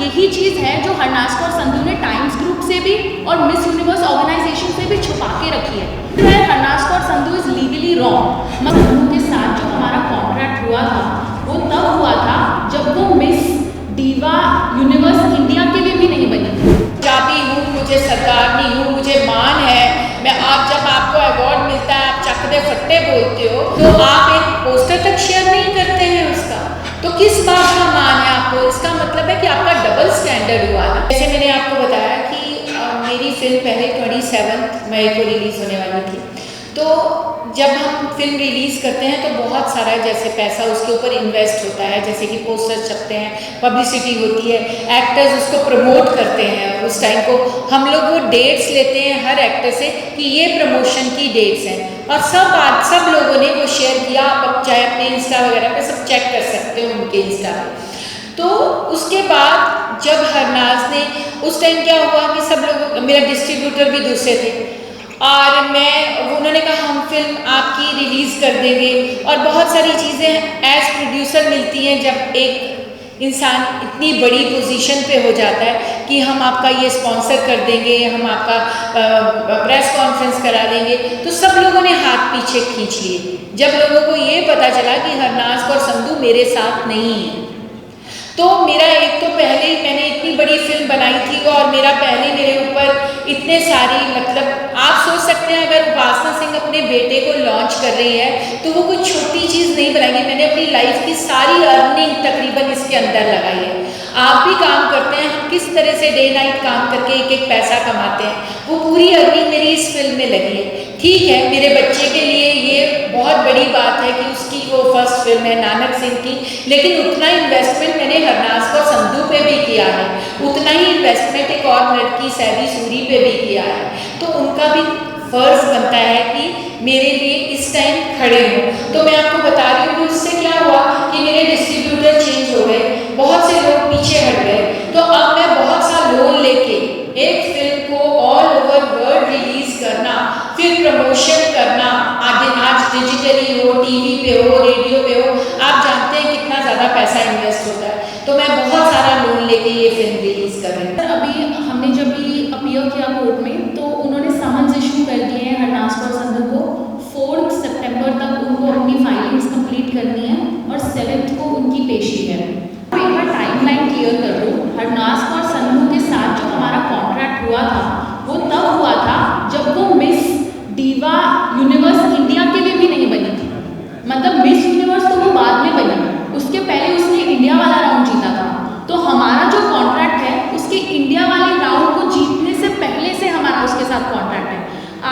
यही चीज़ है जो हरनास्क और संधू ने टाइम्स ग्रुप से भी और मिस यूनिवर्स ऑर्गेनाइजेशन से भी छुपा के रखी है। हरनास्क और संधू इज लीगली रॉन्ग। मतलब संधू के साथ जो हमारा कॉन्ट्रैक्ट हुआ था वो तब हुआ था जब वो मिस डीवा यूनिवर्स इंडिया के लिए भी नहीं बनी थी। पंजाबी हूँ, मुझे सरदारनी हूँ, मुझे मान है। मैं जब आपको अवार्ड मिलता है आप चक दे फट्टे बोलते हो तो आप एक पोस्टर तक शेयर नहीं करते हैं उसका, तो किस बात का मान है आपको? इसका मतलब है कि आपका डबल स्टैंडर्ड हुआ ना। जैसे मैंने आपको बताया कि मेरी फिल्म पहले 27 मई को रिलीज़ होने वाली थी, तो जब हम फिल्म रिलीज़ करते हैं तो बहुत सारा जैसे पैसा उसके ऊपर इन्वेस्ट होता है, जैसे कि पोस्टर्स छपते हैं, पब्लिसिटी होती है, एक्टर्स उसको प्रमोट करते हैं। उस टाइम को हम लोग वो डेट्स लेते हैं हर एक्टर से कि ये प्रमोशन की डेट्स हैं, और सब लोगों ने वो शेयर किया। आप चाहे अपने इंस्टा वगैरह पे सब चेक कर सकते हो उनके इंस्टा पे। तो उसके बाद जब हरनाज ने उस टाइम क्या हुआ कि सब लोग, मेरा डिस्ट्रीब्यूटर भी दूसरे थे, और उन्होंने कहा हम फिल्म आपकी रिलीज़ कर देंगे, और बहुत सारी चीज़ें एज प्रोड्यूसर मिलती हैं जब एक इंसान इतनी बड़ी पोजीशन पे हो जाता है कि हम आपका ये स्पॉन्सर कर देंगे, हम आपका प्रेस कॉन्फ्रेंस करा देंगे, तो सब लोगों ने हाथ पीछे खींच लिए जब लोगों को ये पता चला कि हरनाज और संधू मेरे साथ नहीं है। तो मेरा एक तो पहले ही मैंने इतनी बड़ी फिल्म बनाई थी और मेरे ऊपर इतने सारी, मतलब आप सोच सकते हैं अगर उपासना सिंह अपने बेटे को लॉन्च कर रही है तो वो कोई छोटी चीज़ नहीं बनाएगी। मैंने अपनी लाइफ की सारी अर्निंग तकरीबन इसके अंदर लगाई है। आप भी काम करते हैं, हम किस तरह से डे नाइट काम करके एक एक पैसा कमाते हैं, वो पूरी अर्निंग मेरी इस फिल्म में लगी है। ठीक है, मेरे बच्चे के लिए ये बहुत बड़ी बात है कि उसकी वो फर्स्ट फिल्म है नानक सिंह की, लेकिन उतना इन्वेस्टमेंट मैंने हरनाज और संधू पे भी किया है, उतना ही इन्वेस्टमेंट एक और लड़की सैदी सूरी पे भी किया है। तो उनका भी फर्ज बनता है कि मेरे लिए इस टाइम खड़े हो। तो मैं आपको बता रही हूँ कि उससे क्या हुआ कि मेरे डिस्ट्रीब्यूटर चेंज हो गए, बहुत से लोग पीछे हट गए, तो अब मैं बहुत सा लोन लेके एक फिल्म को ऑल ओवर वर्ल्ड रिलीज करना, फिर प्रमोशन करना, आज डिजिटली हो, टीवी पे हो, रेडियो पे हो, आप जानते हैं कितना ज़्यादा पैसा इन्वेस्ट होता है। तो मैं बहुत सारा लोन लेके ये फिल्म रिलीज कर रही हूँ। अभी हमने जब भी अपीयर किया कोर्ट में तो उन्होंने समन्स इशू कर दिए हैं हरनाज और संधू को। 4 सितंबर तक उनको अपनी फाइलिंग्स कंप्लीट करनी है और 7 को उनकी पेशी है। एक बार टाइमलाइन क्लियर कर दो। हरनाज और संधू के साथ जो हमारा कॉन्ट्रैक्ट हुआ था वो तब हुआ था जब वो मिस डीवा यूनिवर्स इंडिया के लिए भी नहीं बनी थी। मतलब मिस यूनिवर्स तो वो बाद में बनी, उसके पहले उसने इंडिया वाला राउंड जीता था। तो हमारा जो कॉन्ट्रैक्ट है उसके इंडिया वाले राउंड को जीतने से पहले से हमारा उसके साथ कॉन्ट्रैक्ट है।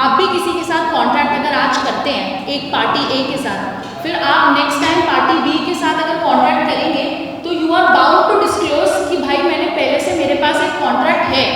आप भी किसी के साथ कॉन्ट्रैक्ट अगर आज करते हैं एक पार्टी ए के साथ, फिर आप नेक्स्ट टाइम पार्टी बी के साथ अगर कॉन्ट्रैक्ट करेंगे तो you are bound to disclose कि भाई मैंने पहले से मेरे पास एक कॉन्ट्रैक्ट है।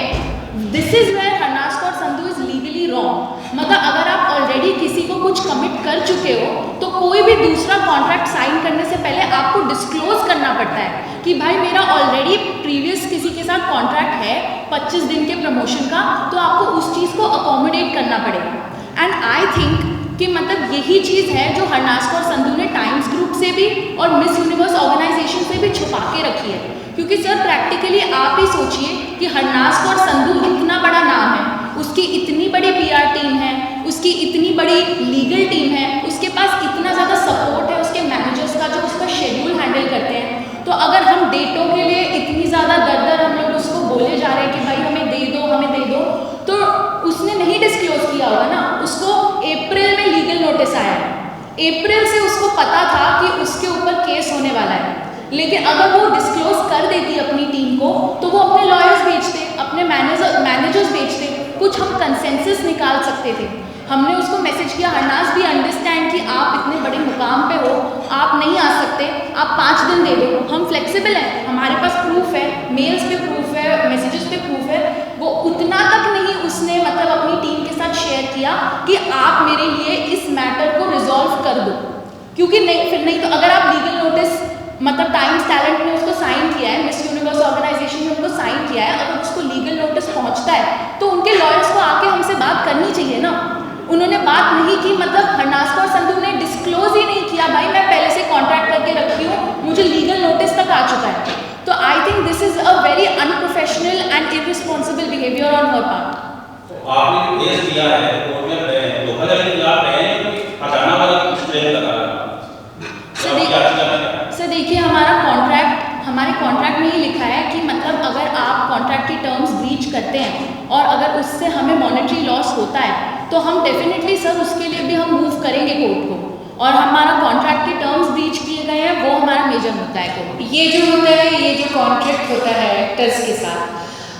दिस इज वेयर हरनाज और संधू इज लीगली रॉन्ग। मतलब अगर आप ऑलरेडी किसी को कुछ कमिट कर चुके हो तो कोई भी दूसरा कॉन्ट्रैक्ट साइन करने से पहले आपको डिस्क्लोज करना पड़ता है कि भाई मेरा ऑलरेडी प्रीवियस किसी के साथ कॉन्ट्रैक्ट है 25 दिन के प्रमोशन का, तो आपको उस चीज़ को अकोमोडेट करना पड़ेगा। एंड आई थिंक कि मतलब यही चीज़ है जो हरनाज और संधू ने टाइम्स ग्रुप से भी और मिस यूनिवर्स ऑर्गेनाइजेशन से भी छुपा के रखी है। क्योंकि सर प्रैक्टिकली आप ही सोचिए कि हरनाज और संधू इतना बड़ा नाम है, उसकी इतनी बड़ी PR टीम है, उसकी इतनी बड़ी लीगल टीम है, उसके पास इतना ज़्यादा सपोर्ट है उसके मैनेजर्स का जो उसका शेड्यूल हैंडल करते हैं। तो अगर हम डेटों के लिए इतनी ज़्यादा दर हम लोग उसको बोले जा रहे हैं कि भाई हमें दे दो, तो उसने नहीं डिस्क्लोज किया होगा ना। उसको अप्रैल में लीगल नोटिस आया है, अप्रैल से उसको पता था कि उसके ऊपर केस होने वाला है, लेकिन अगर वो डिस्क्लोज कर देती अपनी टीम को तो वो अपने लॉयर्स भेजते, अपने मैनेजर्स भेजते, कुछ हम कंसेंसस निकाल सकते थे। हमने उसको मैसेज किया, हरनाज भी अंडरस्टैंड कि आप इतने बड़े मुकाम पे हो, आप नहीं आ सकते, आप 5 दिन दे दो, हम फ्लेक्सिबल हैं, हमारे पास प्रूफ है, मेल्स पे प्रूफ है, मैसेजेस पे प्रूफ है। वो उतना तक नहीं उसने मतलब अपनी टीम के साथ शेयर किया कि आप मेरे लिए इस मैटर को रिजॉल्व कर दो, क्योंकि नहीं तो अगर आप लीगल नोटिस मतलब टाइम्स टैलेंट ने उसको साइन किया है, मिस यूनिवर्स ऑर्गेनाइजेशन ने उनको साइन किया है, अगर उसको लीगल नोटिस पहुंचता है तो उनके लॉयर्स को आके हमसे बात करनी चाहिए ना। उन्होंने बात नहीं की, मतलब हरनाज और संधू ने डिस्क्लोज ही नहीं किया, भाई मैं पहले से कॉन्ट्रैक्ट करके रखी हूँ, मुझे लीगल नोटिस तक आ चुका है। तो I think this is a very irresponsible behavior on her part. आपने केस दिया है कोर्ट में धोखाधड़ी के खिलाफ है कि हटाना वाला क्लेम लगा रहा है? सर देखिए, हमारे कॉन्ट्रैक्ट में ये लिखा है कि मतलब अगर आप कॉन्ट्रैक्ट की टर्म्स ब्रीच करते हैं और अगर उससे हमें मॉनेटरी लॉस होता है तो हम डेफिनेटली सर उसके लिए भी हम मूव करेंगे कोर्ट को, और हमारा कॉन्ट्रैक्ट के टर्म्स ब्रीच किए गए हैं वो हमारा मेजर मुद्दा है कोर्ट। ये जो होता है, ये जो कॉन्ट्रैक्ट होता है एक्टर्स के साथ,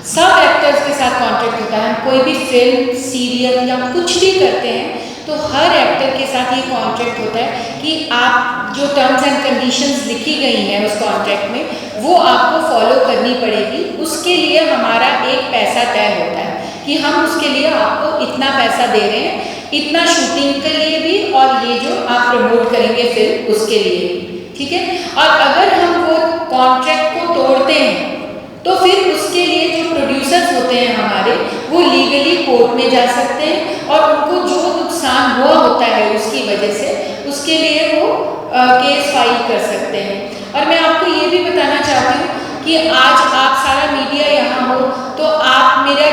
सब एक्टर्स के साथ कॉन्ट्रैक्ट होता है। कोई भी फिल्म सीरियल या कुछ भी करते हैं तो हर एक्टर के साथ ये कॉन्ट्रैक्ट होता है कि आप जो टर्म्स एंड कंडीशंस लिखी गई हैं उस कॉन्ट्रैक्ट में वो आपको फॉलो करनी पड़ेगी। उसके लिए हमारा एक पैसा तय होता है कि हम उसके लिए आपको इतना पैसा दे रहे हैं, इतना शूटिंग के लिए भी और ये जो आप प्रमोट करेंगे फिल्म उसके लिए भी, ठीक है। और अगर हम वो कॉन्ट्रैक्ट को तोड़ते हैं तो फिर उसके लिए जो प्रोड्यूसर्स होते हैं हमारे, वो लीगली कोर्ट में जा सकते हैं और उनको जो नुकसान हुआ होता है उसकी वजह से उसके लिए वो केस फाइल कर सकते हैं। और मैं आपको ये भी बताना चाहती हूँ कि आज आप सारा मीडिया यहाँ हो तो आप मेरा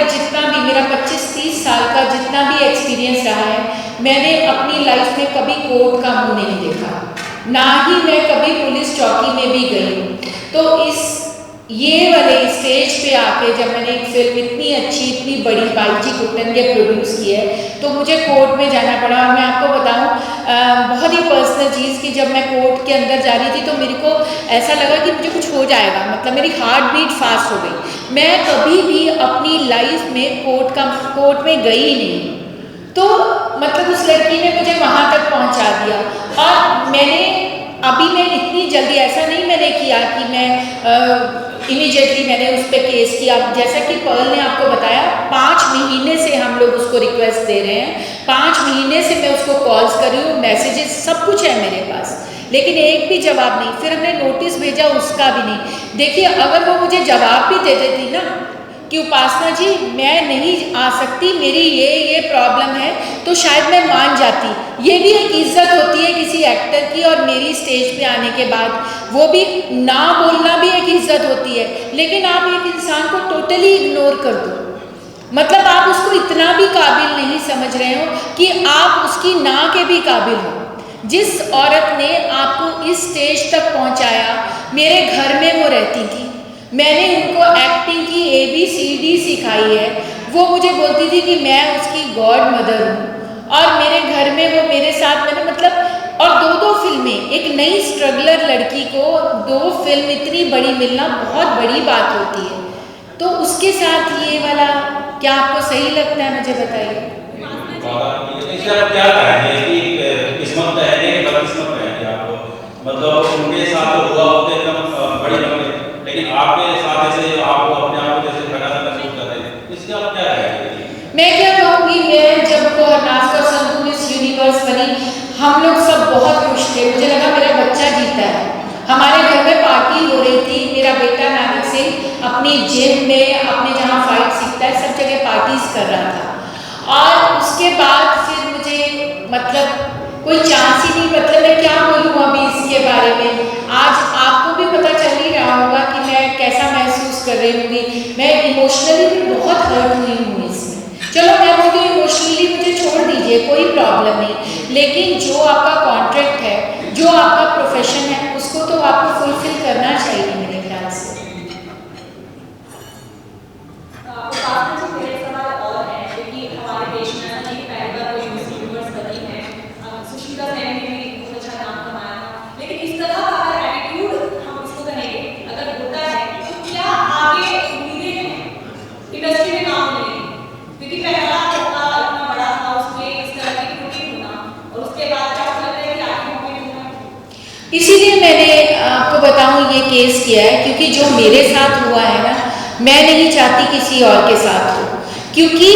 25-30 साल का जितना भी एक्सपीरियंस रहा है, मैंने अपनी लाइफ में कभी कोर्ट का मुँह नहीं देखा, ना ही मैं कभी पुलिस चौकी में भी गई हूँ। तो ये वाले स्टेज पे आके जब मैंने एक फिल्म इतनी अच्छी, इतनी बड़ी बाईजी कुट्टन ने प्रोड्यूस की है तो मुझे कोर्ट में जाना पड़ा। और मैं आपको बताऊं बहुत ही पर्सनल चीज़ कि जब मैं कोर्ट के अंदर जा रही थी तो मेरे को ऐसा लगा कि मुझे कुछ हो जाएगा, मतलब मेरी हार्ट बीट फास्ट हो गई। मैं कभी भी अपनी लाइफ में कोर्ट में गई नहीं, तो मतलब उस लड़की ने मुझे वहाँ तक पहुँचा दिया। और मैं इतनी जल्दी ऐसा नहीं मैंने किया कि मैं इमीडिएटली मैंने उस पर केस किया। जैसा कि पर्ल ने आपको बताया, 5 महीने से हम लोग उसको रिक्वेस्ट दे रहे हैं, 5 महीने से मैं उसको कॉल्स कर रही हूँ, मैसेजेस सब कुछ है मेरे पास, लेकिन एक भी जवाब नहीं। फिर हमने नोटिस भेजा, उसका भी नहीं। देखिए, अगर वो मुझे जवाब भी दे देती ना कि उपासना जी मैं नहीं आ सकती, मेरी ये प्रॉब्लम है, तो शायद मैं मान जाती। ये भी एक इज्जत होती है किसी एक्टर की, और मेरी स्टेज पे आने के बाद वो भी ना बोलना भी एक इज्जत होती है। लेकिन आप एक इंसान को टोटली इग्नोर कर दो, मतलब आप उसको इतना भी काबिल नहीं समझ रहे हो कि आप उसकी ना के भी काबिल हो। जिस औरत ने आपको इस स्टेज तक पहुंचाया, मेरे घर में वो रहती थी, मैंने उनको एक्टिंग की ABCD सिखाई है, वो मुझे बोलती थी कि मैं उसकी गॉड मदर हूँ, और मेरे घर में वो मेरे साथ मैंने मतलब, और 2 फिल्में, एक नई स्ट्रगलर लड़की को 2 फिल्म इतनी बड़ी मिलना बहुत बड़ी बात होती है। तो उसके साथ ये वाला क्या आपको सही लगता है, मुझे बताइए। क्या कहेंगे कि किस्मत है कि बदकिस्मत है आपको, मतलब उनके साथ हुआ होते एकदम बड़ी बात, लेकिन आपके साथ ऐसे आप अपने आप को जैसे खड़ा महसूस कर रहे हैं, इसके आप क्या कहेंगे? मैं क्या कहूँगी, मैं जब को हरनाज और संधू मिस यूनिवर्स बनी, हम लोग सब बहुत खुश थे, मुझे लगा मेरा बच्चा जीता है। हमारे घर में पार्टी हो रही थी, मेरा बेटा नानक सिंह अपनी जिम में, अपने जहाँ फाइट सीखता है, सब जगह पार्टीज कर रहा था। और उसके बाद फिर मुझे मतलब कोई चांस ही नहीं, मतलब मैं क्या बोलूँ अभी इसके बारे में। आज आपको भी पता चल ही रहा होगा कि मैं कैसा महसूस कर रही हूँ। मैं इमोशनली भी बहुत हर्ट हुई हूँ इसमें। चलो मैं बोलती हूँ इमोशनली मुझे छोड़ दीजिए, कोई प्रॉब्लम नहीं, लेकिन जो आपका कॉन्ट्रैक्ट है, जो आपका प्रोफेशन है, उसको तो आपको फुलफिल करना चाहिए मेरे ख्याल से। इसीलिए मैंने आपको बताऊं ये केस किया है, क्योंकि जो मेरे साथ हुआ है ना, मैं नहीं चाहती किसी और के साथ हो, क्योंकि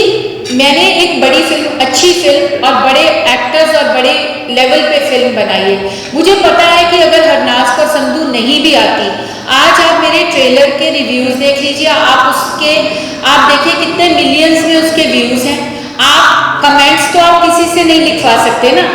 मैंने एक बड़ी फिल्म, अच्छी फिल्म और बड़े एक्टर्स और बड़े लेवल पे फिल्म बनाई है। मुझे पता है कि अगर हरनाज और संधू नहीं भी आती, आज आप मेरे ट्रेलर के रिव्यूज़ देख लीजिए, आप देखिए कितने मिलियंस में उसके व्यूज़ हैं। आप कमेंट्स तो आप किसी से नहीं लिखवा सकते ना,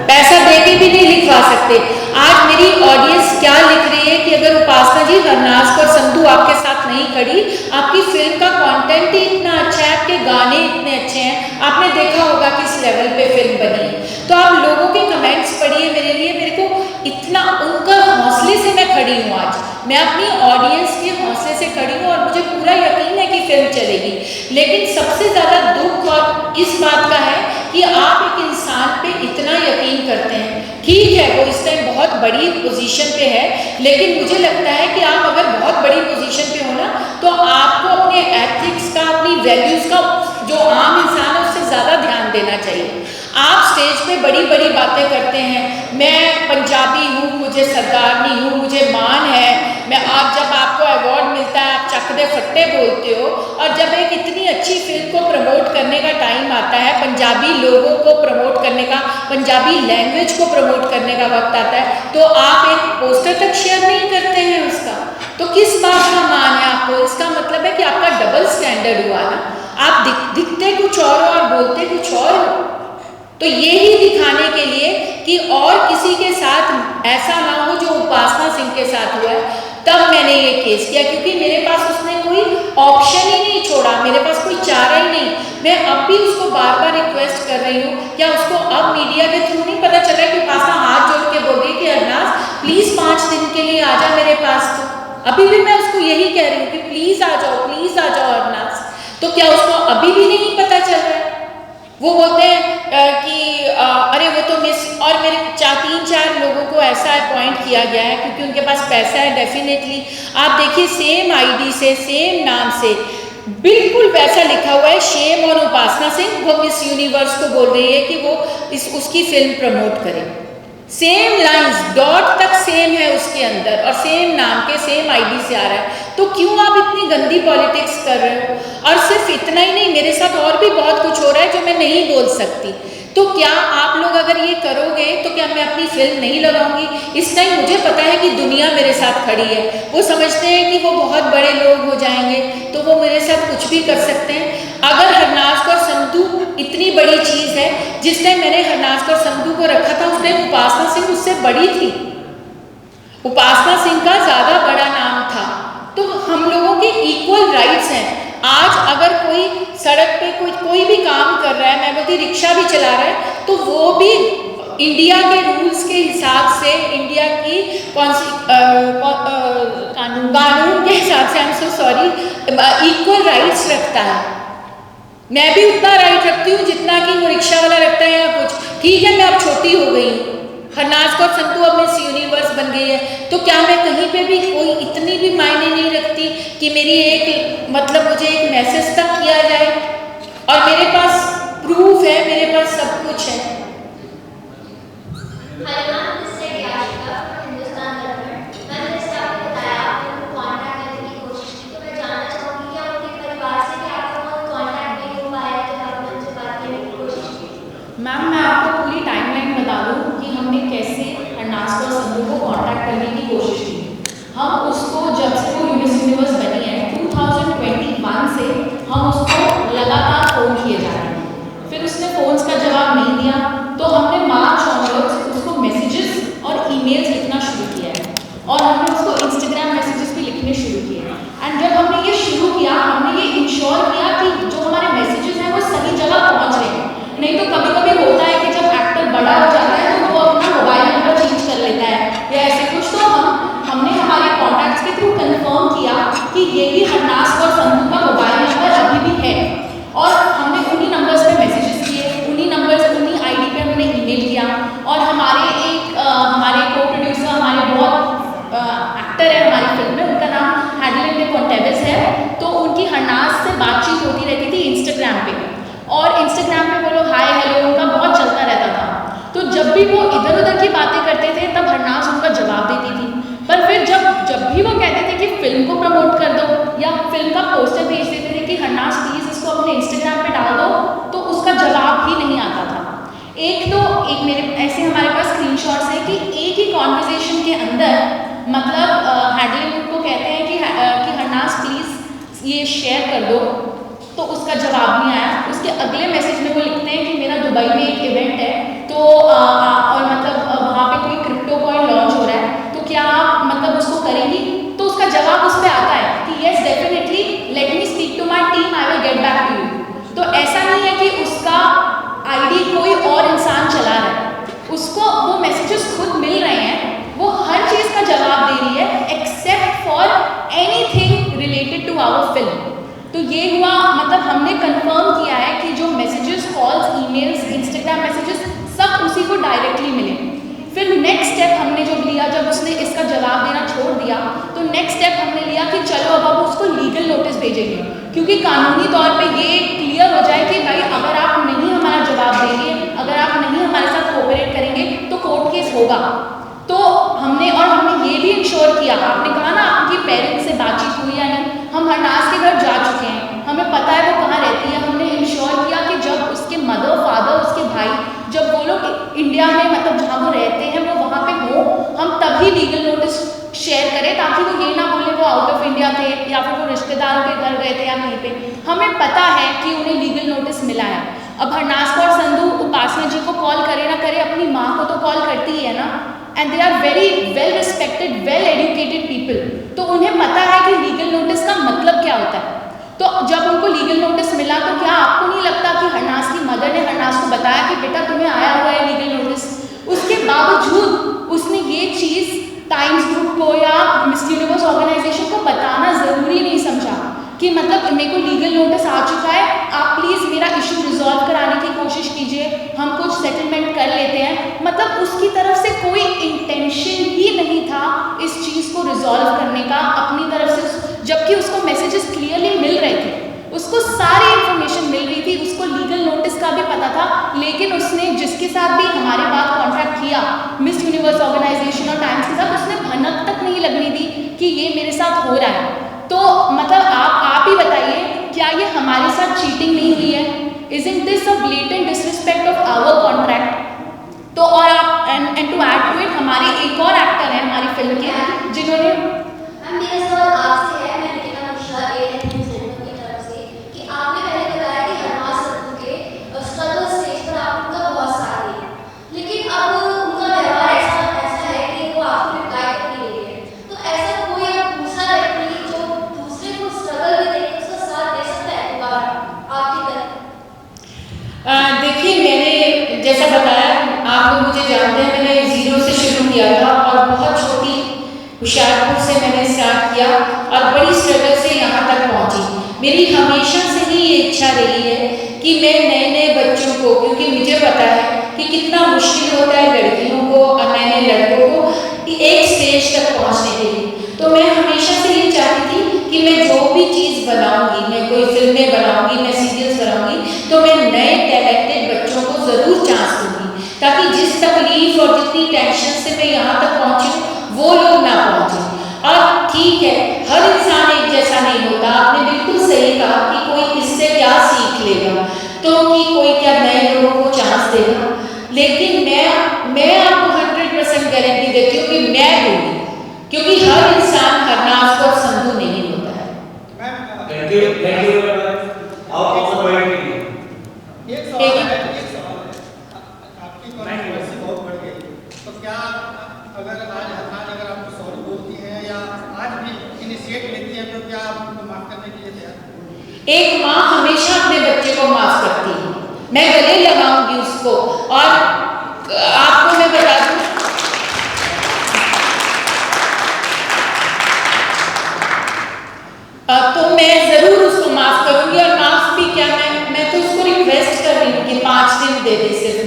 पैसा दे के भी नहीं लिखवा सकते। आज मेरी ऑडियंस क्या लिख रही है कि अगर उपासना जी हरनाज और संधू आपके साथ नहीं खड़ी, आपकी फिल्म का कंटेंट कंटेंट ही इतना अच्छा है, आपके गाने इतने अच्छे हैं, आपने देखा होगा किस लेवल पे फिल्म बनी है। तो आप लोगों के कमेंट्स पढ़िए, मेरे लिए, मेरे को इतना उनका हौसले से मैं खड़ी हूँ आज, मैं अपनी ऑडियंस के हौसले से खड़ी हूँ और मुझे पूरा यकीन है कि फिल्म चलेगी। लेकिन सबसे ज़्यादा दुख और इस बात का है कि आप एक इंसान पे इतना यकीन करते हैं। ठीक है, वो इस टाइम बहुत बड़ी पोजीशन पे है, लेकिन मुझे लगता है कि आप अगर बहुत बड़ी पोजीशन पे हो ना, तो आपको अपने एथिक्स का, अपनी वैल्यूज़ का, जो आम इंसान है उससे ज़्यादा ध्यान देना चाहिए। आप स्टेज पे बड़ी बड़ी बातें करते हैं, मैं पंजाबी हूँ, मुझे सरदारनी हूँ, मुझे मान है, मैं आप जब आपको अवार्ड मिलता है आप चक दे फट्टे बोलते हो, और जब एक इतनी अच्छी फिल्म को प्रमोट करने का टाइम आता है, पंजाबी लोगों को प्रमोट करने का, पंजाबी लैंग्वेज को प्रमोट करने का वक्त आता है, तो आप एक पोस्टर तक शेयर नहीं करते हैं उसका। तो किस बात का मान है आपको? इसका मतलब है कि आपका डबल स्टैंडर्ड हुआ ना, आप दिखते कुछ और बोलते कुछ और हो। तो यही दिखाने के लिए कि और किसी के साथ ऐसा ना हो जो उपासना सिंह के साथ हुआ है, तब मैंने ये केस किया, क्योंकि मेरे पास उसने कोई ऑप्शन ही नहीं छोड़ा, मेरे पास कोई चारा ही नहीं। मैं अब भी उसको बार बार रिक्वेस्ट कर रही हूँ, क्या उसको अब मीडिया के थ्रू नहीं पता चला कि उपासना हाथ जोड़ के बोल रही कि अरनाज प्लीज़ 5 दिन के लिए आ जा मेरे पास। तो अभी भी मैं उसको यही कह रही हूँ कि प्लीज़ आ जाओ अरनाज। तो क्या उसको अभी भी नहीं पता चल रहा है? वो बोलते हैं कि अरे वो तो मिस, और मेरे 3-4 लोगों को ऐसा अपॉइंट किया गया है क्योंकि उनके पास पैसा है। डेफिनेटली आप देखिए, सेम आईडी से, सेम नाम से, बिल्कुल वैसा लिखा हुआ है, शेम और उपासना सिंह। वो मिस यूनिवर्स को बोल रही है कि वो उसकी फिल्म प्रमोट करे। सेम लाइंस, डॉट तक सेम है उसके अंदर, और सेम नाम के, सेम आईडी से आ रहा है। तो क्यों आप इतनी गंदी पॉलिटिक्स कर रहे हो? और सिर्फ इतना ही नहीं, मेरे साथ और भी बहुत कुछ हो रहा है जो मैं नहीं बोल सकती। तो क्या आप लोग अगर ये करोगे तो क्या मैं अपनी फिल्म नहीं लगाऊंगी? इस टाइम मुझे पता है कि दुनिया मेरे साथ खड़ी है, वो समझते हैं कि वो बहुत बड़े लोग हो जाएंगे तो वो मेरे साथ कुछ भी कर सकते हैं। अगर हरनाज कौर संधू इतनी बड़ी चीज़ है, जिस टाइम मैंने हरनाज कौर संधू को रखा था उस टाइम उपासना सिंह उससे बड़ी थी, उपासना सिंह का ज़्यादा बड़ा नाम था। तो हम लोगों के इक्वल राइट्स हैं। आज अगर कोई सड़क पे कोई भी काम कर रहा है, मैं बोलती रिक्शा भी चला रहा है, तो वो भी इंडिया के रूल्स के हिसाब से, इंडिया की कानून के हिसाब से, I am so sorry, equal rights रखता है। मैं भी उतना राइट रखती हूँ जितना कि वो रिक्शा वाला रखता है या कुछ। ठीक है, मैं अब छोटी हो गई हूँ, हरनाज कौर संधू अब मिस यूनिवर्स बन गई है, तो क्या मैं कहीं पे भी कोई इतनी भी मायने नहीं रखती कि मेरी एक मतलब मुझे एक मैसेज तक किया जाए? और मेरे पास प्रूफ है, मेरे पास सब कुछ है। मैम, मैं आपको पूरी टाइमलाइन बता दूँ कि हमने कैसे हरनाज कौर संधू को कांटेक्ट करने की कोशिश की। हम उसको, जब से वो मिस यूनिवर्स बनी है 2021 से, हम उसको लगातार फ़ोन किए जा रहे हैं। फिर उसने फ़ोन्स का जवाब नहीं दिया, तो हमने मार्च ऑनवर्ड्स उसको मैसेजेस और ईमेल्स लिखना शुरू किया है, और हमने उसको इंस्टाग्राम मैसेजेस भी लिखने शुरू किए। एंड जब हमने ये शुरू किया, हमने ये इंश्योर किया कि जो हमारे मैसेजेस हैं वो सही जगह पहुँच रहे हैं। नहीं तो कभी कभी होता है कि जब एक्टर बड़ा हो जाता है तो वो अपना मोबाइल नंबर चेंज कर लेता है या ऐसे कुछ। तो हमने हमारे कॉन्टैक्ट्स के थ्रू कंफर्म किया कि ये भी हरनाज कौर संधू का मोबाइल नंबर अभी भी है, और हमने उन्हीं नंबर्स पे मैसेजेस किए, उन्हीं आईडी पे हमने ईमेल किया। और हमारे को प्रोड्यूसर, हमारे बहुत एक्टर है हमारी फिल्म में, उनका नाम हैडलिन डे कॉन्टेविस है, तो उनकी हरनाज से बातचीत होती रहती थी इंस्टाग्राम पे, और इंस्टाग्राम पे बोलो हाय हेलो उनका बहुत चलता रहता था। तो जब भी वो इधर उधर की बातें करते थे तब हरनाज उनका जवाब देती थी। पर फिर जब भी वो कहते थे कि फिल्म को प्रमोट कर दो या फिल्म का पोस्टर भेज देते थे कि हरनाज प्लीज़ इसको अपने इंस्टाग्राम पे डाल दो, तो उसका जवाब ही नहीं आता था। एक मेरे ऐसे हमारे पास स्क्रीनशॉट्स हैं कि एक ही कॉन्वर्जेशन के अंदर मतलब हैडलिन को कहते हैं कि हरनाज प्लीज़ ये शेयर कर दो, तो उसका जवाब नहीं आया। उसके अगले मैसेज में वो लिखते हैं कि मेरा दुबई में एक इवेंट है, तो और मतलब वहाँ पे कोई क्रिप्टो कॉइन लॉन्च हो रहा है, तो क्या आप उसको करेंगी? तो उसका जवाब उस पर आता है कि yes definitely, let me speak to my team, I तो ये हुआ, मतलब हमने कंफर्म किया है कि जो messages, calls, emails, Instagram messages सब उसी को डायरेक्टली मिले। फिर नेक्स्ट स्टेप हमने जो लिया, जब उसने इसका जवाब देना छोड़ दिया तो नेक्स्ट स्टेप हमने लिया कि चलो अब हम उसको लीगल नोटिस भेजेंगे, क्योंकि कानूनी तौर पे ये क्लियर हो जाए कि भाई अगर आप नहीं हमारा जवाब देंगे, अगर आप नहीं हमारे साथ कोऑपरेट करेंगे तो कोर्ट केस होगा। तो हमने ये भी इंश्योर किया, आपने कहा ना आपकी पेरेंट्स से बातचीत हुई या नहीं, हम हरनाज के घर जा चुके हैं, हमें पता है वो कहाँ रहती है। हमने इंश्योर किया कि जब उसके मदर, फादर, उसके भाई, जब वो लोग इंडिया में, मतलब जहाँ वो रहते हैं, वो वहाँ पे हो, हम तभी लीगल नोटिस शेयर करें, ताकि वो ये ना बोले वो आउट ऑफ इंडिया थे या फिर वो रिश्तेदारों के घर गए थे या कहीं पे। हमें पता है कि उन्हें लीगल नोटिस मिला है। अब हरनाज कौर संधू उपासना जी को कॉल करे ना करे, अपनी माँ को तो कॉल करती ही है ना, and they are very well respected, well educated people, तो उन्हें पता है कि लीगल नोटिस का मतलब क्या होता है। तो जब उनको लीगल नोटिस मिला तो क्या आपको नहीं लगता कि हरनाज की मदर ने हरनाज को बताया कि बेटा तुम्हें आया हुआ है लीगल नोटिस? उसके बावजूद उसने ये चीज़ टाइम्स ग्रुप को या मिस यूनिवर्स ऑर्गेनाइजेशन को बताना ज़रूरी नहीं समझा कि मतलब मेरे को लीगल नोटिस आ चुका है, आप प्लीज़ मेरा इशू रिजॉल्व कराने की कोशिश कीजिए, हम कुछ सेटलमेंट कर लेते हैं। मतलब उसकी तरफ से कोई इंटेंशन ही नहीं था इस चीज़ को रिजॉल्व करने का अपनी तरफ से, जबकि उसको मैसेजेस क्लियरली मिल रहे थे, उसको सारी इन्फॉर्मेशन मिल रही थी, उसको लीगल नोटिस का भी पता था, लेकिन उसने जिसके साथ भी हमारे बाद कॉन्ट्रैक्ट किया, मिस यूनिवर्स ऑर्गेनाइजेशन और टाइम्स के साथ, उसने भनक तक नहीं लगने दी कि ये मेरे साथ हो रहा है। तो मतलब आप ही बताइए, क्या ये हमारे साथ चीटिंग नहीं हुई है? Isn't this a blatant disrespect of our contract? तो और आप and to add to it, हमारे एक और एक्टर हैं हमारी फिल्म के जिन्होंने, मेरा सवाल आपसे है, मैं Nikita Mishra ANN news network की तरफ से, कि आपने पहले बताया कि हरनाज संधू के स्ट्रगल स्टेज पर आप उनका बहुत साथ दिया, लेकिन अब उनका व्यवहार ऐसा है कि वो आपको रिप्लाई तक नहीं दे रहे। तो ऐसा कोई अब दूसरा व्यक्ति जो दूसरे को स्ट्रगल में देख उसका साथ दे सकता है दोबारा आपकी तरफ? देखिए, मैंने जैसा बताया, आप लोग मुझे जानते हैं, मैंने 0 से शुरू किया था और बहुत छोटी होशियारपुर से मैंने स्टार्ट किया और बड़ी स्ट्रगल से यहाँ तक पहुँची। मेरी हमेशा से ही ये इच्छा रही है कि मैं नए नए बच्चों को, क्योंकि मुझे पता है कि कितना मुश्किल होता है लड़कियों को और नए नए लड़कों को एक स्टेज तक पहुँचने के लिए, तो मैं हमेशा से ये चाहती थी कि मैं जो भी चीज़ बनाऊँगी, मैं कोई फिल्में बनाऊँगी, मैं सीरियल्स बनाऊँगी, तो मैं नए टैलेंटेड बच्चों को ज़रूर चांस दूँगी, ताकि जिस तकलीफ और जितनी टेंशन से मैं यहाँ तक पहुँची वो लोग ना पहुँचे। और ठीक है, हर इंसान एक जैसा नहीं होता, आपने बिल्कुल सही कहा कि कोई इससे क्या सीख लेगा, तो कि कोई क्या नए लोगों को चांस देगा, लेकिन मैं आपको 100% गारंटी देती हूँ कि मैं दूँगी, क्योंकि हर इंसान हरनाज कौर संधू नहीं होता है। Thank you. आप कौन सा पॉइंट लीजिए? एक सवाल है, आपकी कॉन्ट्रोवर्सी बहुत बढ़ गई, तो क्या अगर आज हरनाज अगर आपको सॉरी बोलती है या आज भी इनिशिएट लेती है, तो क्या आप उनको माफ करने के लिए तैयार? एक माँ हमेशा अपने बच्चे को माफ करती है, मैं गले लगाऊंगी उसको। और आपको मैं बता दूं, तो मैं जरूर उसको माफ करूंगी। और माफ भी क्या, मैं तो उसको रिक्वेस्ट कर रही हूँ कि 5 दिन दे दे सिर्फ